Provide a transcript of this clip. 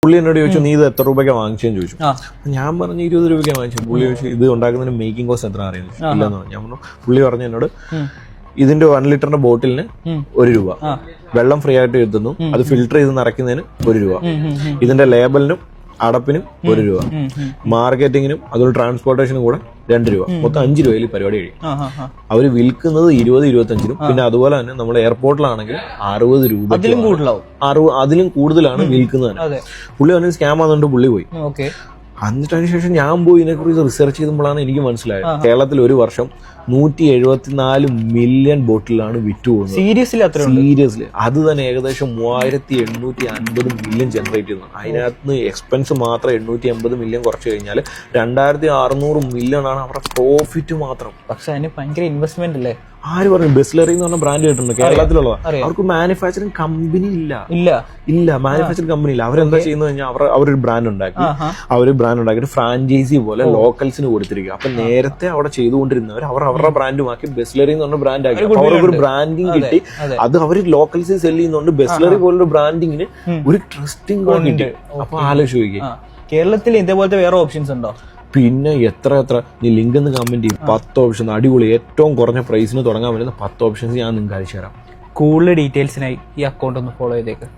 പുള്ളി എന്നോട് ചോദിച്ചു നീ ഇത് എത്ര രൂപയ്ക്ക് വാങ്ങിച്ചെന്ന് ചോദിച്ചു. ഞാൻ പറഞ്ഞു 20 രൂപയ്ക്ക് വാങ്ങിച്ചു. പുള്ളി ചോദിച്ചു ഇത് ഉണ്ടാക്കുന്നതിന് മേക്കിംഗ് കോസ്റ്റ് എത്ര അറിയാൻ ചോദിച്ചു. ഇല്ലെന്ന് പറഞ്ഞു. ഞാൻ പറഞ്ഞു പുള്ളി പറഞ്ഞു എന്നോട് ഇതിന്റെ 1 ലിറ്ററിന്റെ ബോട്ടിലിന് 1 രൂപ, വെള്ളം ഫ്രീ ആയിട്ട് എത്തുന്നു, അത് ഫിൽട്ടർ ചെയ്ത് നിറയ്ക്കുന്നതിന് 1 രൂപ, ഇതിന്റെ ലേബലിനും അടപ്പിനും 1 രൂപ, മാർക്കറ്റിങ്ങിനും അതുപോലെ ട്രാൻസ്പോർട്ടേഷനും കൂടെ 2 രൂപ, മൊത്തം 5 രൂപയിൽ പരിപാടി കഴിയും. അവര് വിൽക്കുന്നത് 20-25-നും. പിന്നെ അതുപോലെ തന്നെ നമ്മൾ എയർപോർട്ടിലാണെങ്കിൽ 60 രൂപ, അതിലും കൂടുതലാണ് വിൽക്കുന്നത്. പുള്ളി അവന് സ്കാം ആണെന്നുണ്ട് പുള്ളി പോയി. എന്നിട്ട് അതിനുശേഷം ഞാൻ പോയി ഇതിനെക്കുറിച്ച് റിസർച്ച് ചെയ്തപ്പോഴാണ് എനിക്ക് മനസ്സിലായത് കേരളത്തിൽ ഒരു വർഷം 174 മില്യൺ ബോട്ടിലാണ് വിറ്റ് പോകുന്നത്. സീരിയസ്ലി അത് തന്നെ ഏകദേശം 3850 മില്യൺ ജനറേറ്റ് ചെയ്യുന്നു. അതിനകത്ത് എക്സ്പെൻസ് മാത്രം 880 മില്യൺ കുറച്ച് കഴിഞ്ഞാൽ 2600 മില്യൺ ആണ് അവരുടെ പ്രോഫിറ്റ് മാത്രം. പക്ഷെ അതിന് ഭയങ്കര ഇൻവെസ്റ്റ്മെന്റ് അല്ലേ? ആര് പറഞ്ഞു? ബിസ്ലറി എന്ന് പറഞ്ഞ ബ്രാൻഡ് കേട്ടിട്ടുണ്ട് കേരളത്തിലുള്ളത്. അവർക്ക് മാനുഫാക്ചറിങ് കമ്പനി ഇല്ല മാനുഫാക്ചറിങ് കമ്പനി ഇല്ല. അവരെന്താ ചെയ്യുന്നത് കഴിഞ്ഞാൽ അവരൊരു ബ്രാൻഡ് ഉണ്ടാക്കിയിട്ട് ഫ്രാഞ്ചൈസി പോലെ ലോക്കൽസിന് കൊടുത്തിരിക്കുക. അപ്പൊ നേരത്തെ അവിടെ ചെയ്തുകൊണ്ടിരുന്നവർ അവരുടെ ബ്രാൻഡുമാക്കി ബിസ്ലറി എന്ന് പറഞ്ഞ ബ്രാൻഡ് ആക്കി. അവർക്കൊരു ബ്രാൻഡിങ് കിട്ടി. അത് അവർ ലോക്കൽസിൽ സെല് ചെയ്യുന്നുണ്ട്. ബിസ്ലറി പോലൊരു ബ്രാൻഡിങ്ങിന് ഒരു ട്രസ്റ്റിംഗ് കിട്ടി. അപ്പൊ ആലോചിക്കുക കേരളത്തിൽ ഇതേപോലത്തെ വേറെ ഓപ്ഷൻസ് ഉണ്ടോ? പിന്നെ എത്ര നീ ലിങ്ക് എന്ന് കമന്റ് ചെയ്യും. 10 ഓപ്ഷൻ അടിപൊളി, ഏറ്റവും കുറഞ്ഞ പ്രൈസിന് തുടങ്ങാൻ പറ്റുന്ന 10 ഓപ്ഷൻസ് ഞാൻ നിങ്ങൾക്ക് അയച്ചു തരാം. കൂടുതൽ ഡീറ്റെയിൽസിനായി ഈ അക്കൗണ്ട് ഒന്ന് ഫോളോ ചെയ്തേക്ക്.